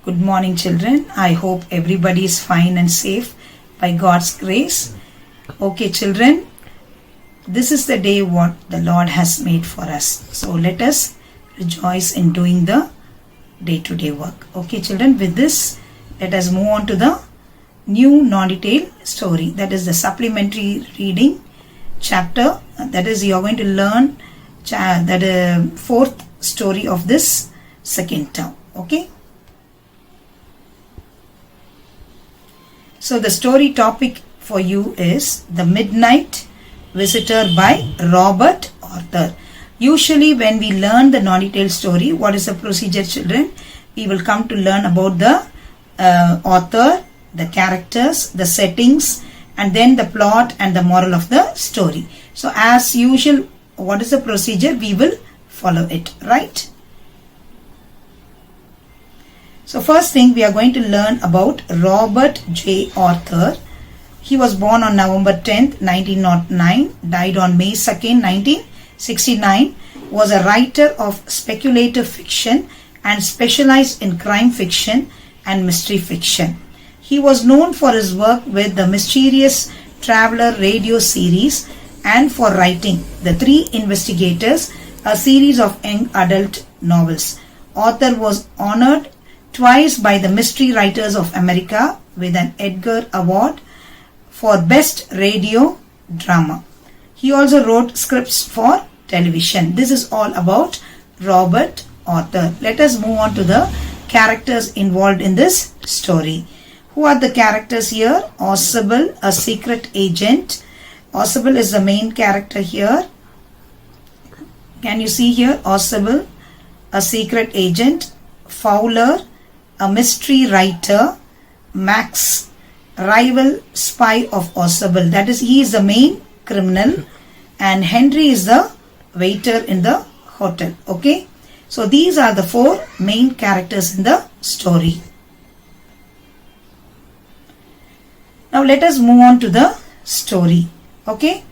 Good morning, children. I hope everybody is fine and safe by God's grace. Okay, children, this is the day what the Lord has made for us. So let us rejoice in doing the day-to-day work. Okay, children, with this, let us move on to the new non-detail story. That is the supplementary reading chapter. That is, you are going to learn that fourth story of this second term. Okay. So the story topic for you is The Midnight Visitor by Robert Arthur. Usually when we learn the non-detailed story, what is the procedure, children? We will come to learn about the author, the characters, the settings, and then the plot and the moral of the story. So as usual, what is the procedure? We will follow it, right? So first thing, we are going to learn about Robert J. Arthur. He was born on November 10th, 1909, died on May 2nd, 1969, was a writer of speculative fiction and specialized in crime fiction and mystery fiction. He was known for his work with the Mysterious Traveler radio series and for writing The Three Investigators, a series of young adult novels. Arthur was honored twice by the Mystery Writers of America with an Edgar Award for Best Radio Drama. He also wrote scripts for television. This is all about Robert Arthur. Let us move on to the characters involved in this story. Who are the characters here? Ausable, a secret agent. Ausable is the main character here. Can you see here? Ausable, a secret agent. Fowler, a mystery writer. Max, rival spy of Ausable. That is, he is the main criminal. And Henry is the waiter in the hotel. Okay. So these are the four main characters in the story. Now let us move on to the story. Okay.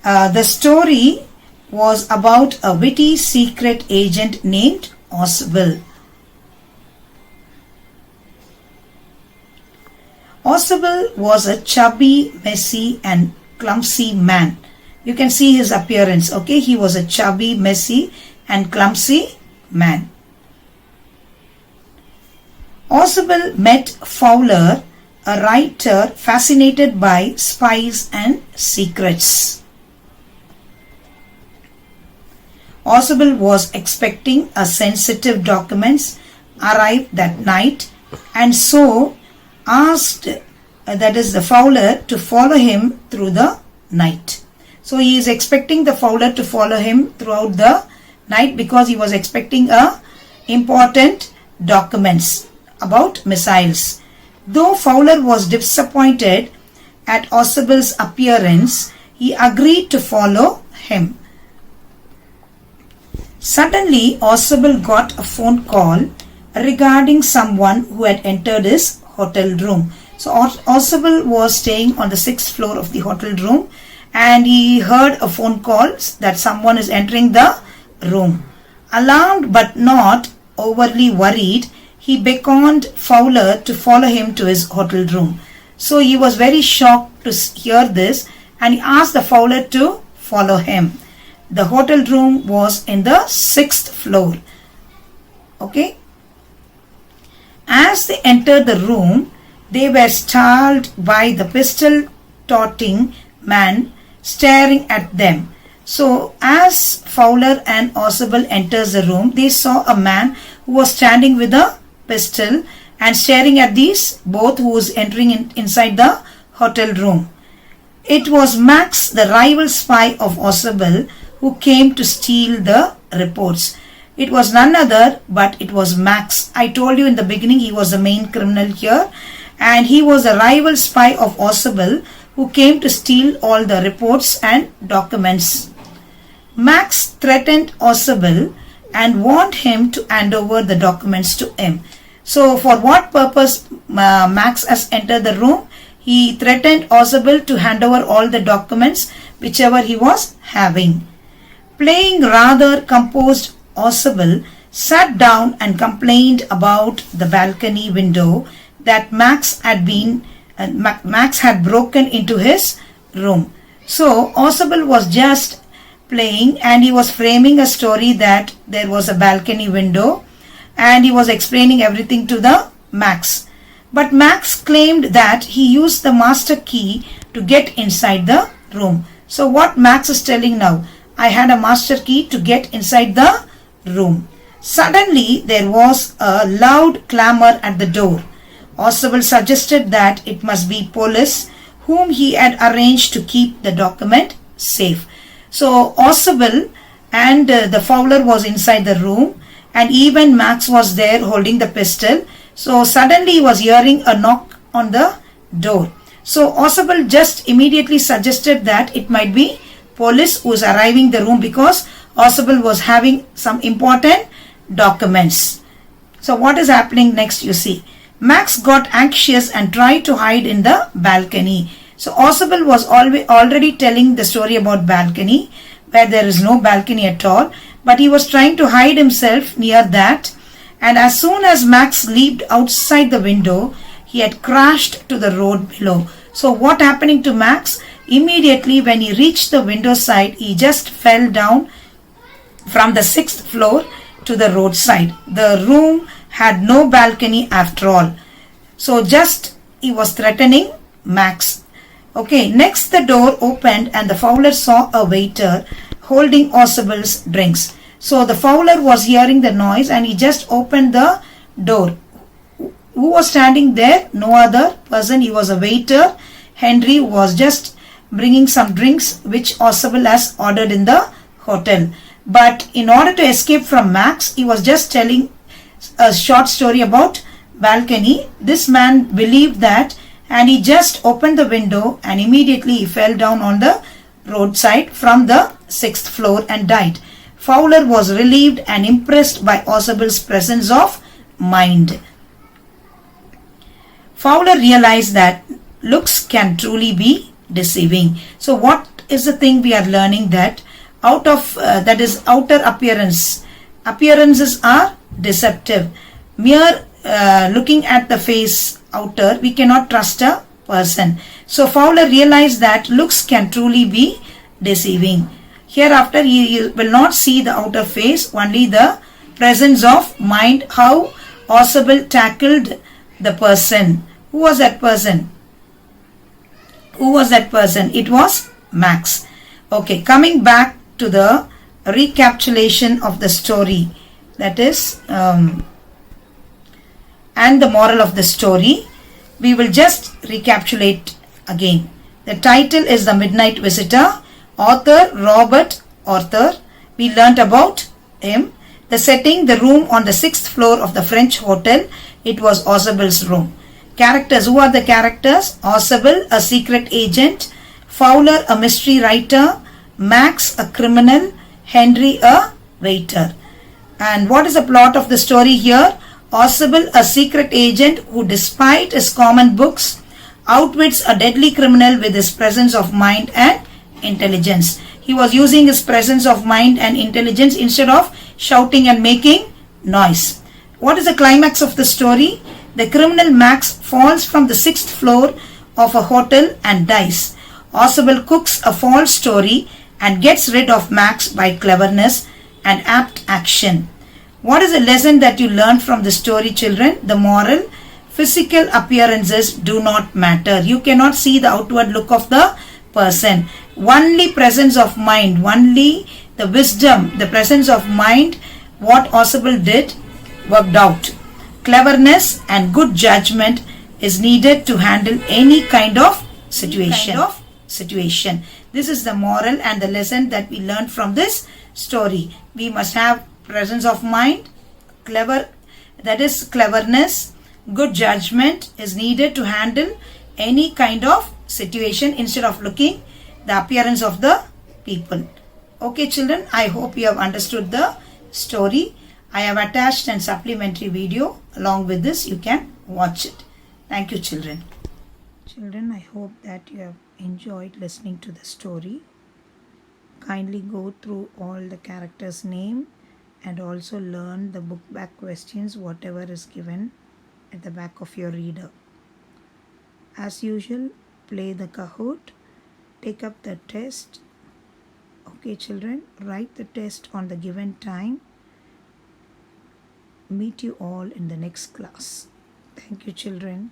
The story was about a witty secret agent named Ausable. Ausable was a chubby, messy and clumsy man. You can see his appearance. Okay, he was a chubby, messy and clumsy man. Ausable met Fowler, a writer fascinated by spies and secrets. Ausable was expecting a sensitive documents arrive that night and so asked, that is the Fowler, to follow him through the night. So he is expecting the Fowler to follow him throughout the night because he was expecting important documents about missiles. Though Fowler was disappointed at Ausable's appearance, he agreed to follow him. Suddenly, Ausable got a phone call regarding someone who had entered his hotel room. So Ausable was staying on the 6th floor of the hotel room and he heard a phone call that someone is entering the room. Alarmed but not overly worried, he beckoned Fowler to follow him to his hotel room. So he was very shocked to hear this and he asked the Fowler to follow him. The hotel room was in the 6th floor. Okay. As they entered the room, they were startled by the pistol-toting man staring at them. So as Fowler and Ausable enters the room, they saw a man who was standing with a pistol and staring at these both who was entering inside the hotel room. It was Max, the rival spy of Ausable, who came to steal the reports. It was none other but it was Max. I told you in the beginning he was the main criminal here and he was a rival spy of Ausable who came to steal all the reports and documents. Max threatened Ausable and warned him to hand over the documents to him. So for what purpose Max has entered the room? He threatened Ausable to hand over all the documents whichever he was having. Playing rather composed Ausable sat down and complained about the balcony window that Max had broken into his room. So Oswald was just playing and he was framing a story that there was a balcony window and he was explaining everything to the Max. But Max claimed that he used the master key to get inside the room. So what Max is telling now, I had a master key to get inside the room. Suddenly there was a loud clamor at the door. Oswald suggested that it must be police whom he had arranged to keep the document safe. So Oswald and the Fowler was inside the room and even Max was there holding the pistol. So suddenly he was hearing a knock on the door. So Oswald just immediately suggested that it might be police who is arriving the room because Oswald was having some important documents. So what is happening next, you see. Max got anxious and tried to hide in the balcony. So Oswald was already telling the story about balcony where there is no balcony at all, but he was trying to hide himself near that, and as soon as Max leaped outside the window, he had crashed to the road below. So what happening to Max? Immediately when he reached the window side, he just fell down from the 6th floor to the roadside. The room had no balcony after all. So just he was threatening Max. Okay, next the door opened and the Fowler saw a waiter holding Oswald's drinks. So the Fowler was hearing the noise and he just opened the door. Who was standing there? No other person. He was a waiter. Henry was just bringing some drinks which Oswald has ordered in the hotel. But in order to escape from Max, he was just telling a short story about balcony. This man believed that and he just opened the window and immediately he fell down on the roadside from the 6th floor and died. Fowler was relieved and impressed by Oswald's presence of mind. Fowler realized that looks can truly be deceiving. So what is the thing we are learning? That out of that is outer appearance. Appearances are deceptive. Mere looking at the face outer, we cannot trust a person. So Fowler realized that looks can truly be deceiving. Hereafter he will not see the outer face, only the presence of mind, how Oswald tackled the person. Who was that person? Who was that person? It was Max. Okay, coming back to the recapitulation of the story, that is and the moral of the story, we will just recapitulate again. The title is The Midnight Visitor. Author Robert Arthur. We learnt about him. The setting, the room on the 6th floor of the French hotel. It was Oswald's room. Characters. Who are the characters? Oswald, a secret agent. Fowler, a mystery writer. Max, a criminal. Henry, a waiter. And what is the plot of the story here? Oswald, a secret agent who, despite his common books, outwits a deadly criminal with his presence of mind and intelligence. He was using his presence of mind and intelligence instead of shouting and making noise. What is the climax of the story? The criminal Max falls from the 6th floor of a hotel and dies. Oswald cooks a false story and gets rid of Max by cleverness and apt action. What is the lesson that you learned from the story, children? The moral: physical appearances do not matter. You cannot see the outward look of the person. Only presence of mind, only the wisdom, the presence of mind, what Oswald did worked out. Cleverness and good judgment is needed to handle any kind of situation. This is the moral and the lesson that we learned from this story. We must have presence of mind, that is cleverness, good judgment is needed to handle any kind of situation instead of looking the appearance of the people. Okay children, I hope you have understood the story. I have attached a supplementary video along with this. You can watch it. Thank you children. Children, I hope that you have enjoyed listening to the story. Kindly go through all the characters' name and also learn the book back questions, whatever is given at the back of your reader. As usual, play the Kahoot, take up the test. Okay, children, write the test on the given time. Meet you all in the next class. Thank you, children.